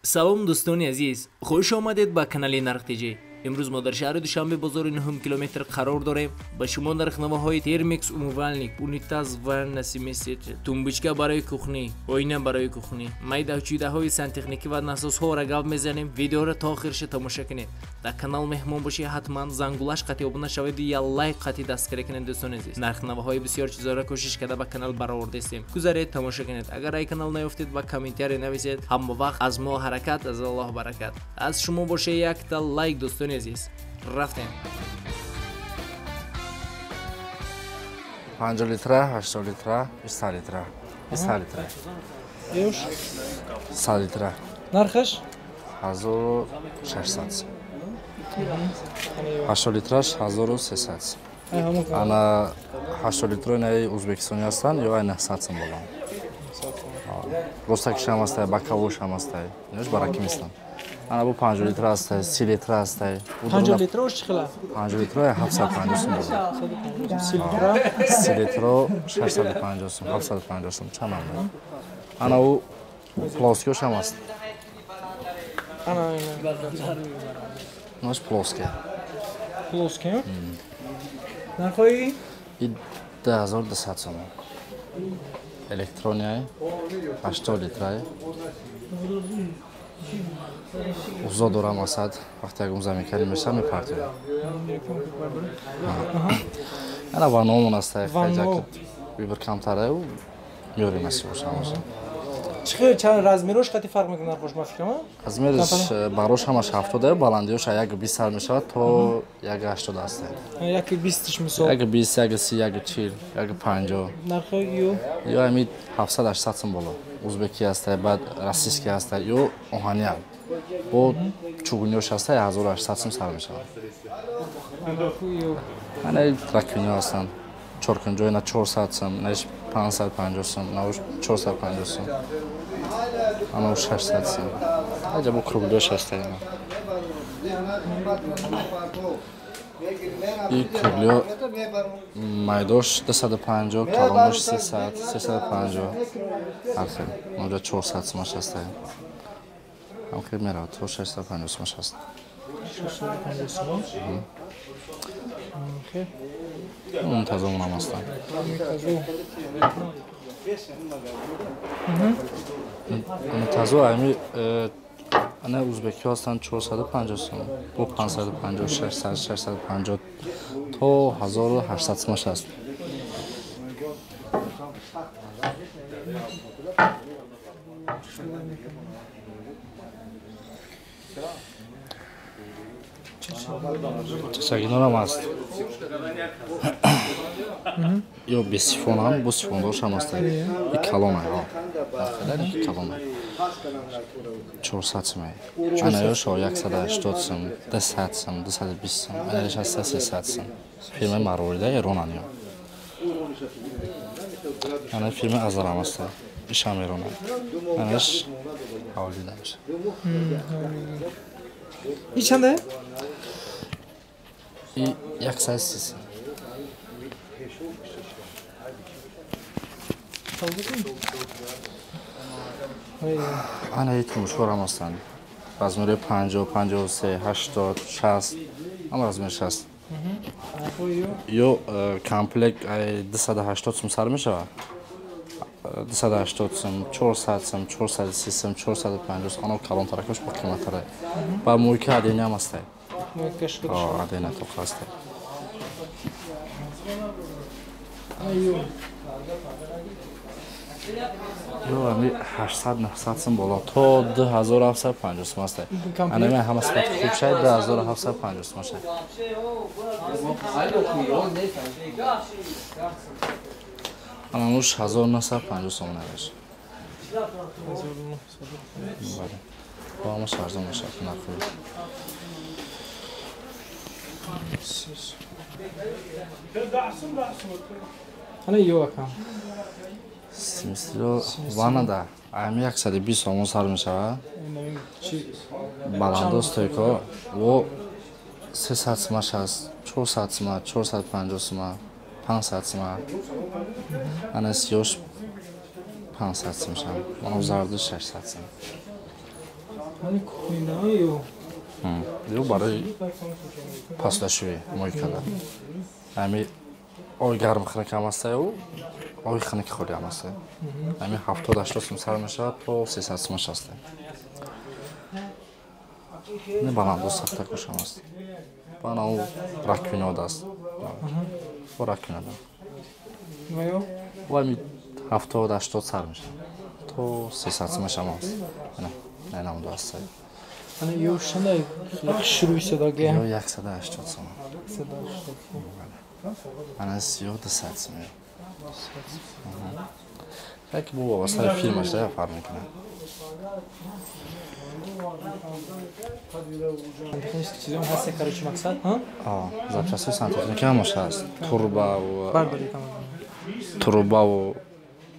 سلام دوستان عزیز، خوش آمدید به کانال نرخ تیجی. امروز ما در شهر دوشنبه بازار 9 کیلومتر قرار داریم. به شما نرخ‌نماهای ترمیکس، اوموالنیک، اونیتاز و نسیمیست، تنبوچکه برای کوخنی، آینه برای کوخنی، میده چیده های سنتکنیکی و ناساس ها را گپ میزنیم. ویدیو را تا آخرش تماشا کنید. در کانال مهمان باشید، حتما زنگولش قطعی ابونه شوید یا لایک قطعی دستگیری کنید دوستان عزیز. نرخ‌نماهای بسیار چیزا را کوشش کرده به کانال برآورده استیم. گذارید تماشا کنید. اگر ای کانال نیافتید و کامنتاری نویسید، هم وقت از ما حرکت از الله برکت. از شما باشه یک تا لایک دوستان عزیز. رفتیم. 50 لیتره، 80 لیتره، 20 لیتره، 20 لیتره. Euros. 100 لیتره. Narxış? 1600. 80 لیترش 1300. Hamı Ana 80 لیتره نه O'zbekiston هستن یا نه ساتسم bolam. Rostak ham hasta, Bakavosh ham hasta. Neş barakim istan. Ana bu 50 litre hasta, 30 litre hasta. 50 litre hoş çıkıla. 50 litre 750 bolam. 50 litre. 30 litre 650, 750 çamam. Ana u ploskosh ham hasta. Ana aynen. Neş ploski. Ploski mi? Narxoyu? 10200 сом. Elektroniya 80 litre. Uzun dönem asad vakti agumza mikali mesela mi partiyor? Ana van olman hastaya kayacak. Bir kamtara o görünmesi olsa olsa. Çıkıyor çan razmeroş kati fark mı narxoş mafkama? Razmerش baroş hamaş 70 balandiyoş ayak 20 sal میشه تو یک 80 است. Yak 20 misal. یک 20 یک 30 یک 40 یک 50. Narxoyu? یا امید 700 800 сом بالا. Uzbeki است بعد روسیسکی است یا اوهانیان. Bu çugunyoş است 1800 сом сар میشه. Narxoyu. Hani trakvinyo هستن. چورکنجوی نه 400 сом، نه 550 сом، نه 450 сом. Ana 600 сом. Acaba bu kruglyoş است اینا. این کروگلیو مایدوش 250 کالونش 300 350 آخر اونجا 400 سماش هست هم خیلی میره تو 650 سماش هست 650 som. Okey. منتظر اونم هستن منتظر امی انا ازبکی هستن 450 سوم bu 550 600 650 تا 1800 سماش هست چشاگینار هم هست یا به سیفون هم با سیفون داشت هم هست یک کلونه ها یک کلونه 400 سمه انا یا شو 180 سم 200 سم 220 سم انش هست 300 سم فیلم مروریده ایران یا انا فیلم ازار هم هست ایشام ایران انش حوالی داشت İyi çande? 130 انا هیچ مشکل هم هستن رزمیر 50 53 80 60 اما رزمیر 60 یا کامپلک 280 سم سر میشه 280 سم 400 سم 430 سم 450 سم انا کلان ترکش با قیمت تره با مویکه عدینی هم هسته Moikaş عدینه تو هسته یو امی 800 900 سم بالا تا 2750 سم است. انا من هم اسمت خوب شد 2750 سم شد. انا نوش 1950 سم نمیشه. بله. با ما شارژ میشه نخوری. Hani yok akam. سیمسترو واندا امی 120 سومون سر میشه بالاندوز تویکو و 300 سماش هست 400 سما 450 سما 500 سما انا سیوش 500 سم شم اون زارد 600 سم Hani kuhina yo. Yo barı paslaşıyor moykada. Hami oy garm xına kamasa yo, oy xına ki xoli amasa. Hami 70-80 sum sarmışa to 300 sum şastı. Ne bana bu saxta koşamaz. Bana o rakvino dast. O rakvino da. Ne yo? O hami 70-80 sarmış. To 300 sum şamaz. Ne nam dast. Hani yo şunday yakışırıysa da gel. Yo 180 sum. Ana yo 200 sum. Belki bu vasıta film işte yapar mı ki? Чизом ҳаст короче мақсад, ҳа? Запчасти сантехника ҳамаш ҳаст. Бардори камон. Турбаву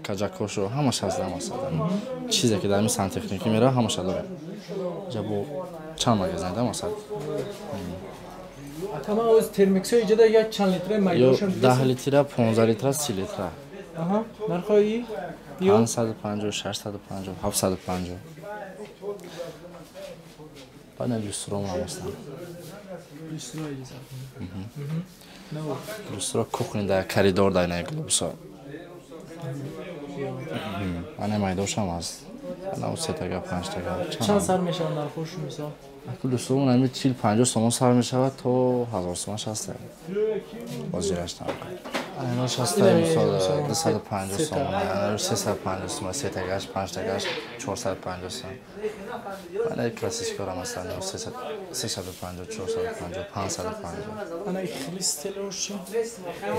каҷакошу ҳамаш ҳаст дар мақсад. Чизе ки дар ин сантехника мера ҳамаша дорем. Ҷа бу чанд магазин дар мақсад? Акама оз термиксо иҷода як чанд литра майдошам. 10 литра, 15 литра, 30 литра. Аҳа, нархои? 550, 650, 750. Bana lüstro mu amasın? Lüstro iyisin. Ne o? Lüstro kuchinda, koridorda yine globsa. Anne maydoşamaz. Ana o setaga 5 taga. Çan sarmışanlar hoş misal. Lüstro mu nemi 40-50 somon sarmışava to 1000 somon şasta. Boziraştan. Ana şasta misal 250 somon. Ana 350 somon setaga 5 taga 450 somon. Ana klasik oramastan 350, 450, 550. Ana iklistelorşu.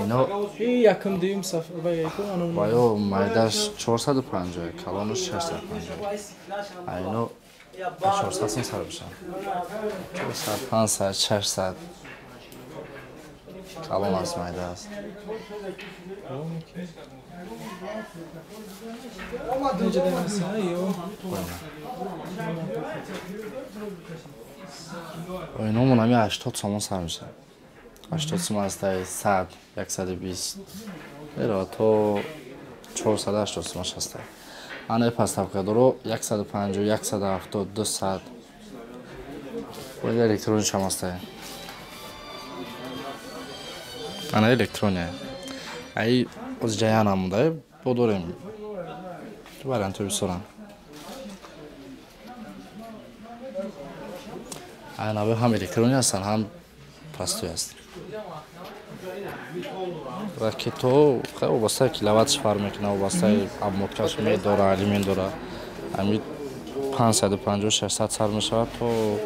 İno yakın düğüm safı bayako onun. Bayo maydaş 450, kalonu 650. Ayno 400 sarmışam. 400, 500, 600. Kalon az maydaş. Necə deməsən, yox. Oyunumun hami 80 somon sarmışam. 80 somon astay 100, 120. Era to 480 somon şastay. Ana pastavka doro 150, 170, 200. Bu elektronik şamastay. Ana elektronik. Ay az cayanamda bodorem. Variant bir soran. Aynen abi hem elektronik asan hem pastoy ast. Raketo خب واسه کیلووات فرق میکنه و واسه ابموتکاش می داره الیمین داره همین 550 600 سر میشه تو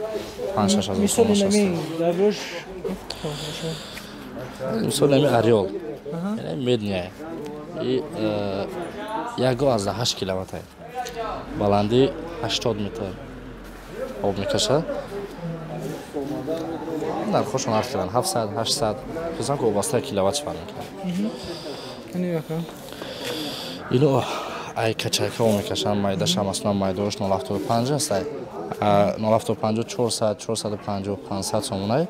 5 6 هزار Misal میشه nemi daroş. مثلا نمی اریول یعنی مدنیه یک گاز 8 کیلووات بلندی 80 متر آب میکشه در خوشون عرض کردن 700 800 بزن که واسه کیلووات فرق میکنه Hani bakın. اینو ای کچک ها میکشن مایدش هم اصلا مایدوش 0.75 است 0.75 400 450 500 سومونه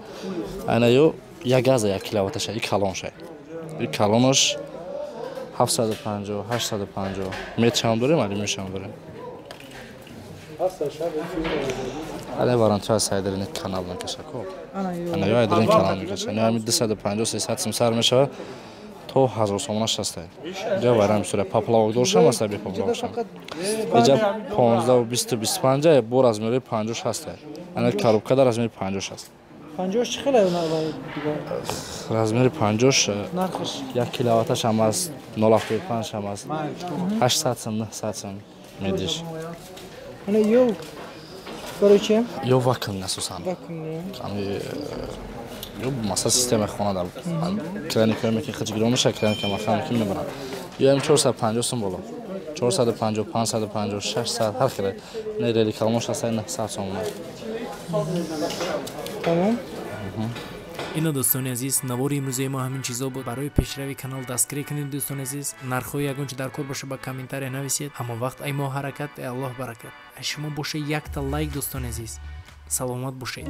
اینه یو یک گاز 1 کیلوواتش یک کالون شه یک کالونش 750 850 متر هم داره ولی میشه هم داره علی وارنتی هست در این کانال میکشه کو انا یو در این کانال میکشه نه همین 250 300 سم سر میشه تو 1000 سومونش هست جا وارم سوره پاپلاو دورشم است بی پاپلاوشم اینجا 15 و 20 و 25 بور از میره 50 هست انا کاروبکا در از میره 50 هست 50 چقدر اون از میره 50 narxış 1 کیلوواتش هم است 0.5 هم است 800 سم 900 سم میدیش Hani yok. Короче, یو واکن نسوسان bakın ya. یعنی یو مثلا سیستم خونه دار کلینیکایی میگه خیلی گرون میشه کلینیک ما خانم کی میبرن یا ام 450 سم بالا 450 550 600 هر خیلی نه ریلی کالموش هست نه 100 سم Tamam. اینا دوستان عزیز نوار امروزی ما همین چیزا بود برای پیشروی کانال دستگیری کنید دوستان عزیز نرخ‌های یگانچه در کد باشه با کامنتاری نویسید همان وقت ای ما حرکت ای الله برکت ای شما باشه یک تا لایک دوستان عزیز سلامت باشید